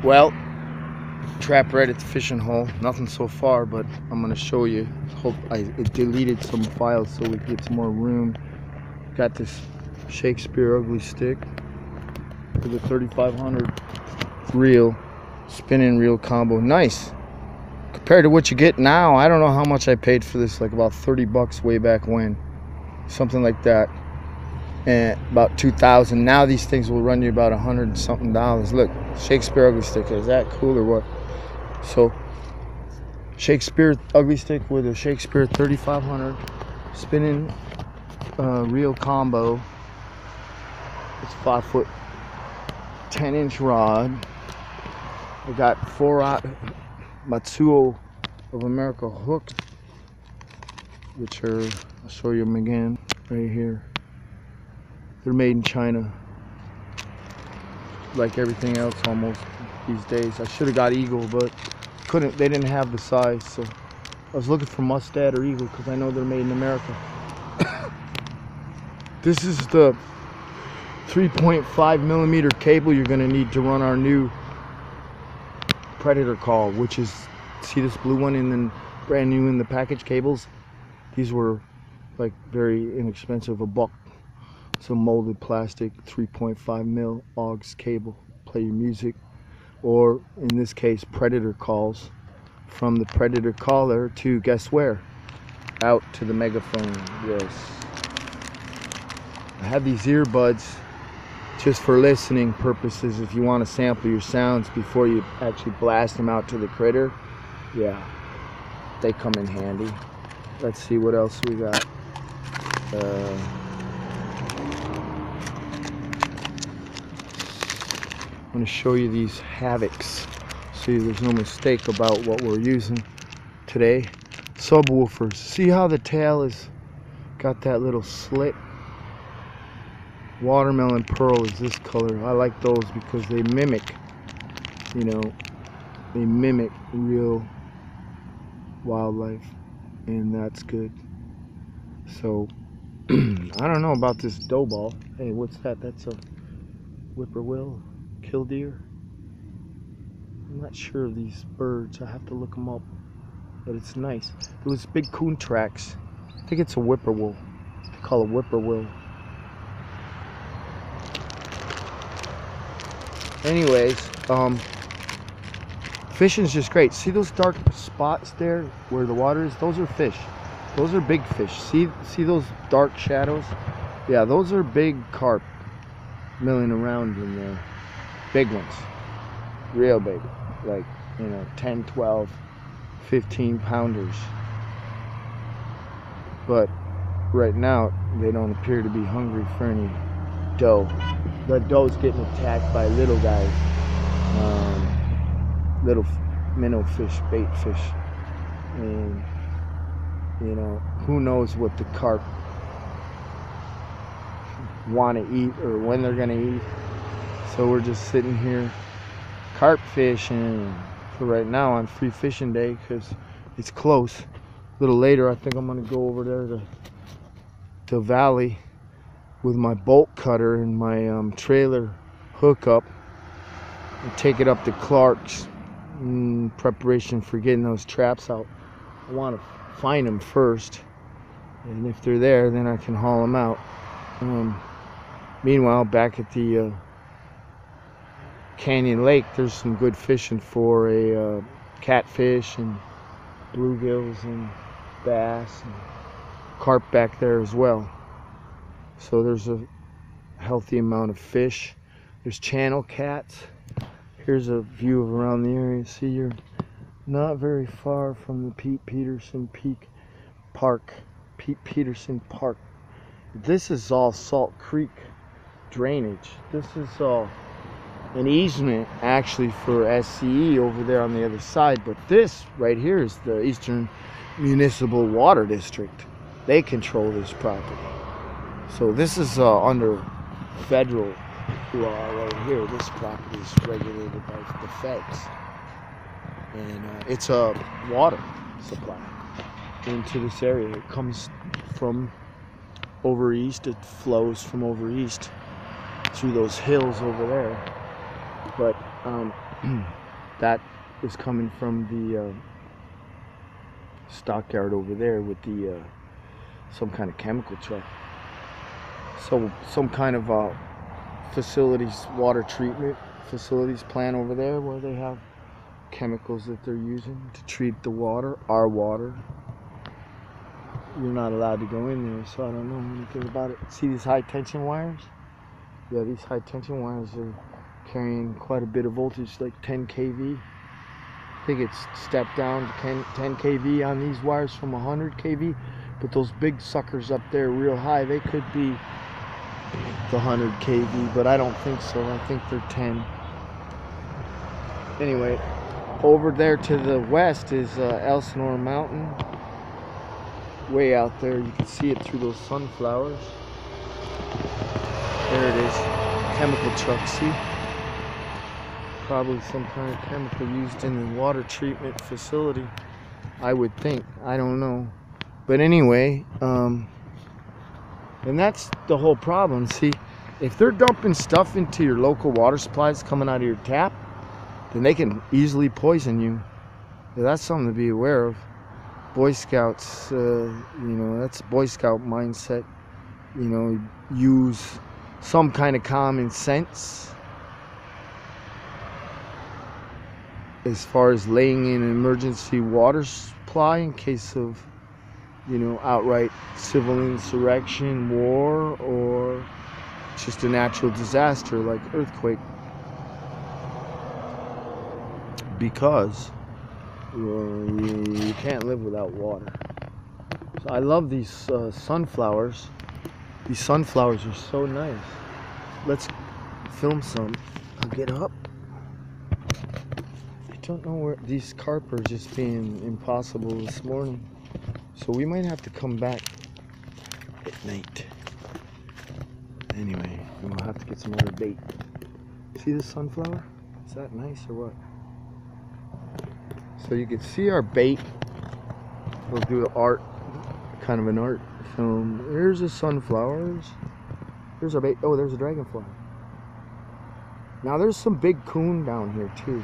Well, trap right at the fishing hole. Nothing so far, but I'm gonna show you. Hope it deleted some files so we get some more room. Got this Shakespeare ugly stick with a 3500 reel, spinning reel combo. Nice. Compared to what you get now, I don't know how much I paid for this. Like about 30 bucks way back when, something like that. And about 2,000. Now these things will run you about $100 and something. Look, Shakespeare ugly stick. Is that cool or what? So Shakespeare ugly stick with a Shakespeare 3500 spinning reel combo. It's 5-foot 10-inch rod. I got 4 Matsuo of America hooks, which are, I'll show you them again right here. They're made in China, like everything else almost these days. I should have got Eagle, but couldn't. They didn't have the size, so I was looking for Mustad or Eagle because I know they're made in America. This is the 3.5 millimeter cable you're going to need to run our new Predator call, which is, see this blue one and then brand new in the package cables. These were like very inexpensive, $1. Some molded plastic 3.5 mil AUX cable, play your music, or in this case Predator calls from the Predator caller to guess where? Out to the megaphone. Yes, I have these earbuds just for listening purposes. If you want to sample your sounds before you actually blast them out to the critter, yeah, they come in handy. Let's see what else we got. I'm going to show you these Havocs. See, there's no mistake about what we're using today. Subwoofers. See how the tail is got that little slit? Watermelon pearl is this color. I like those because they mimic, you know, they mimic real wildlife, and that's good. So I don't know about this dough ball. Hey, what's that? That's a whippoorwill, killdeer. I'm not sure of these birds. I have to look them up, but it's nice. It was big coon tracks. I think it's a whippoorwill. They call it whippoorwill. Anyways, fishing's just great. See those dark spots there where the water is? Those are fish. Those are big fish. See those dark shadows? Yeah, those are big carp milling around in there. Big ones. Real big. Like, you know, 10, 12, 15 pounders. But right now, they don't appear to be hungry for any dough. The dough's getting attacked by little guys. Little minnow fish, bait fish. And, you know, who knows what the carp want to eat or when they're going to eat. So we're just sitting here carp fishing for right now on free fishing day because it's close. A little later, I think I'm going to go over there to Valley with my bolt cutter and my trailer hookup and take it up to Clark's in preparation for getting those traps out. I want to find them first, and if they're there, then I can haul them out. Meanwhile, back at the Canyon Lake, there's some good fishing for a catfish and bluegills and bass and carp back there as well. So there's a healthy amount of fish. There's channel cats. Here's a view of around the area. See, you're not very far from the Pete Peterson Park. This is all Salt Creek drainage. This is all an easement actually for SCE over there on the other side. But this right here is the Eastern Municipal Water District. They control this property. So this is under federal law right here. This property is regulated by the feds. And it's a water supply into this area. It comes from over east. It flows from over east through those hills over there. But Um, that is coming from the stockyard over there with the some kind of chemical truck. So some kind of facilities, water treatment facilities plant over there where they have chemicals that they're using to treat the water, our water. You're not allowed to go in there, so I don't know anything about it. See these high tension wires? Yeah, these high tension wires are carrying quite a bit of voltage, like 10 kV. I think it's stepped down to 10 kV on these wires from 100 kV, but those big suckers up there real high, they could be the 100 kV, but I don't think so. I think they're 10. Anyway, over there to the west is Elsinore Mountain. Way out there, you can see it through those sunflowers. There it is, chemical truck, see? Probably some kind of chemical used in the water treatment facility, I would think. I don't know. But anyway, and that's the whole problem. See, if they're dumping stuff into your local water supplies coming out of your tap, then they can easily poison you. That's something to be aware of. Boy Scouts, you know, that's Boy Scout mindset. You know, use some kind of common sense as far as laying in an emergency water supply in case of, you know, outright civil insurrection, war, or just a natural disaster like earthquake. Because you can't live without water. So I love these sunflowers. These sunflowers are so nice. Let's film some. I'll get up. I don't know where these carp are just being impossible this morning. So we might have to come back at night. Anyway, we'll have to get some other bait. See this sunflower? Is that nice or what? So you can see our bait. We'll do the art, kind of an art film. Here's the sunflowers. Here's our bait. Oh, there's a dragonfly. Now there's some big coon down here too.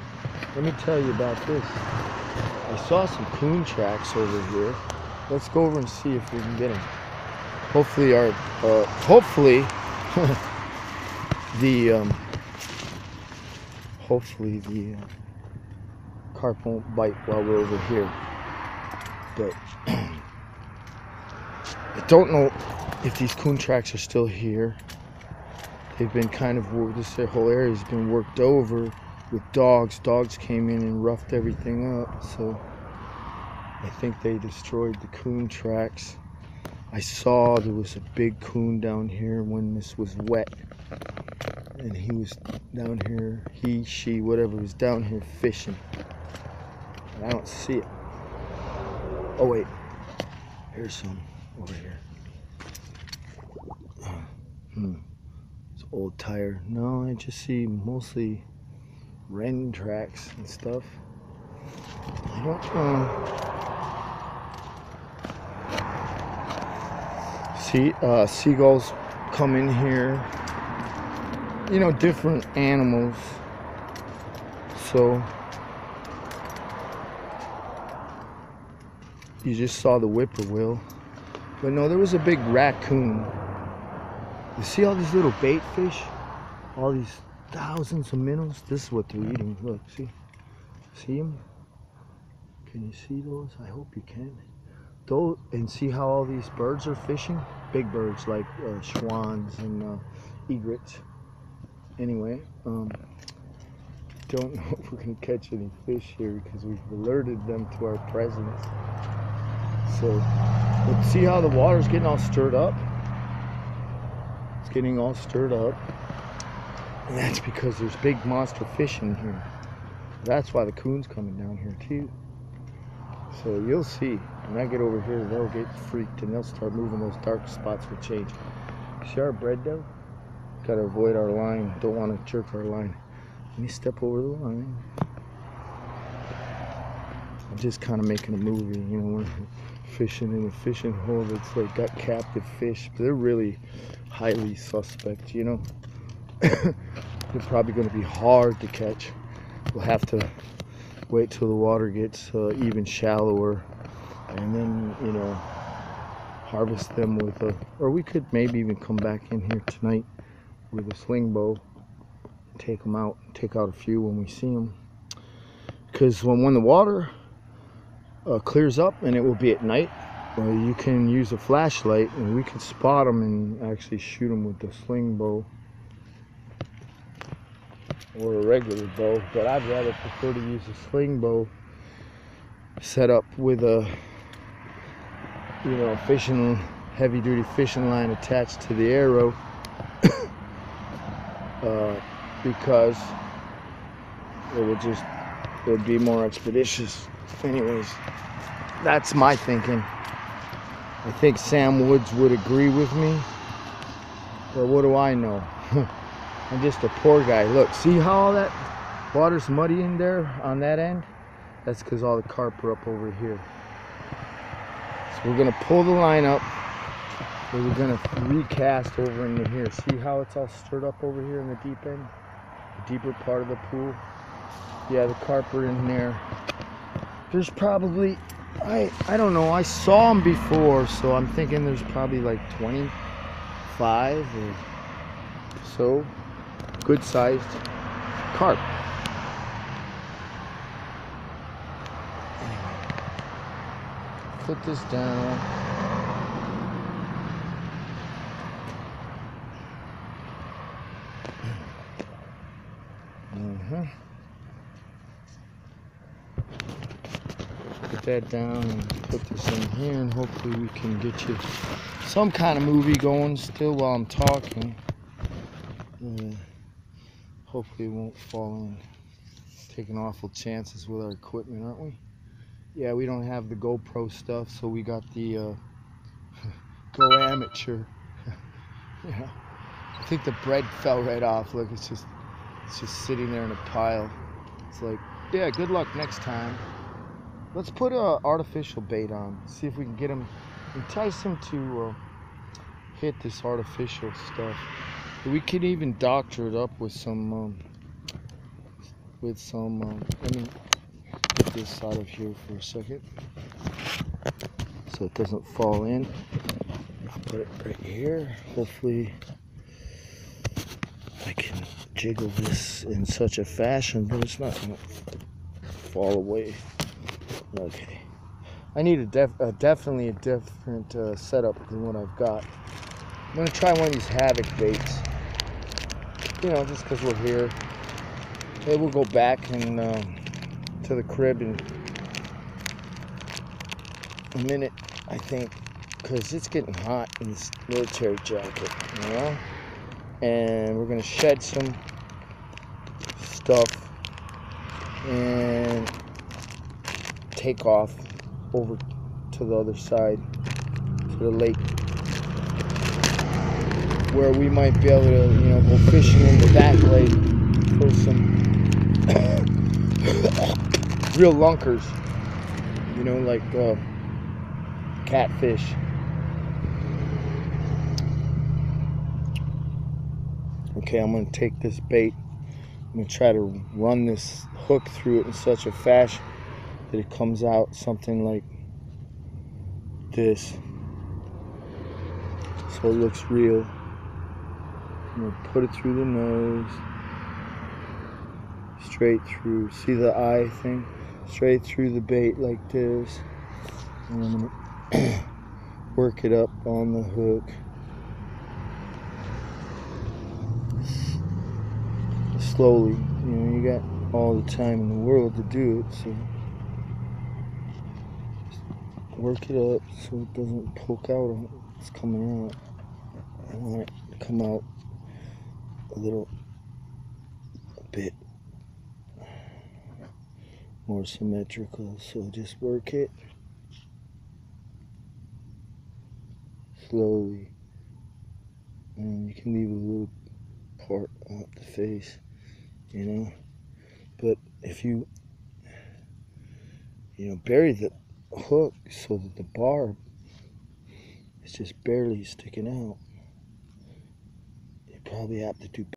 Let me tell you about this. I saw some coon tracks over here. Let's go over and see if we can get them. Hopefully our, hopefully the carp won't bite while we're over here. But I don't know if these coon tracks are still here. They've been kind of, this whole area has been worked over with dogs. Dogs came in and roughed everything up, so I think they destroyed the coon tracks. I saw there was a big coon down here when this was wet, and he was down here, he, she, whatever, was down here fishing. And I don't see it. Oh wait, here's some over here. It's old tire. No, I just see mostly wren tracks and stuff. I don't know. See, seagulls come in here. You know, different animals. So you just saw the whippoorwill. But no, there was a big raccoon. You see all these little bait fish? All these thousands of minnows? This is what they're eating. Look, see? See them? Can you see those? I hope you can. Those, and see how all these birds are fishing? Big birds like swans and egrets. Anyway, don't know if we're going to catch any fish here because we've alerted them to our presence. So, but see how the water's getting all stirred up? It's getting all stirred up. And that's because there's big monster fish in here. That's why the coon's coming down here too. So you'll see. When I get over here, they'll get freaked and they'll start moving. Those dark spots will change. See our bread dough? Gotta avoid our line. Don't want to jerk our line. Let me step over the line. I'm just kind of making a movie, you know, we're fishing in a fishing hole that's like got captive fish, but they're really highly suspect, you know. They're probably going to be hard to catch. we'll have to wait till the water gets even shallower, and then, you know, harvest them with a, or we could maybe even come back in here tonight with a sling bow, take them out, take out a few when we see them. Because when the water clears up, and it will be at night, you can use a flashlight and we can spot them and actually shoot them with the sling bow or a regular bow. But I'd rather prefer to use a sling bow set up with a, you know, fishing, heavy-duty fishing line attached to the arrow, because it would be more expeditious. Anyways, that's my thinking. I think Sam Woods would agree with me, but what do I know? I'm just a poor guy. Look, see how all that water's muddy in there on that end? That's because all the carp are up over here. So we're gonna pull the line up, and we're gonna recast over into here. See how it's all stirred up over here in the deep end? The deeper part of the pool? Yeah, the carp are in there. There's probably, I don't know, I saw them before, so I'm thinking there's probably like 25 or so good sized carp. Anyway, put this down. Put that down and put this in here, and hopefully we can get you some kind of movie going still while I'm talking. Hopefully it won't fall in. Taking awful chances with our equipment, aren't we? Yeah, we don't have the GoPro stuff, so we got the Go Amateur. Yeah, I think the bread fell right off. Look, it's just sitting there in a pile. It's like, yeah, good luck next time. Let's put a artificial bait on. See if we can get him, entice him to hit this artificial stuff. We could even doctor it up with some. Let me get this out of here for a second, so it doesn't fall in. I'll put it right here. Hopefully, I can jiggle this in such a fashion that it's not gonna fall away. Okay, I need definitely a different setup than what I've got. I'm gonna try one of these Havoc baits, you know, just because we're here. Maybe we'll go back and to the crib in a minute, I think, because it's getting hot in this military jacket, you know. And we're gonna shed some stuff and take off over to the other side, to the lake, where we might be able to, you know, go fishing in the back lake for some real lunkers, you know, like catfish. Okay, I'm gonna take this bait. I'm gonna try to run this hook through it in such a fashion that it comes out something like this, so it looks real. I'm gonna put it through the nose, straight through. See the eye thing? Straight through the bait like this. And I'm gonna work it up on the hook. Slowly, you know, you got all the time in the world to do it, so work it up so it doesn't poke out on it's coming out. I want it to come out a bit more symmetrical, so just work it slowly, and you can leave a little part off the face, you know. But if you bury the hook so that the barb is just barely sticking out, you probably have to do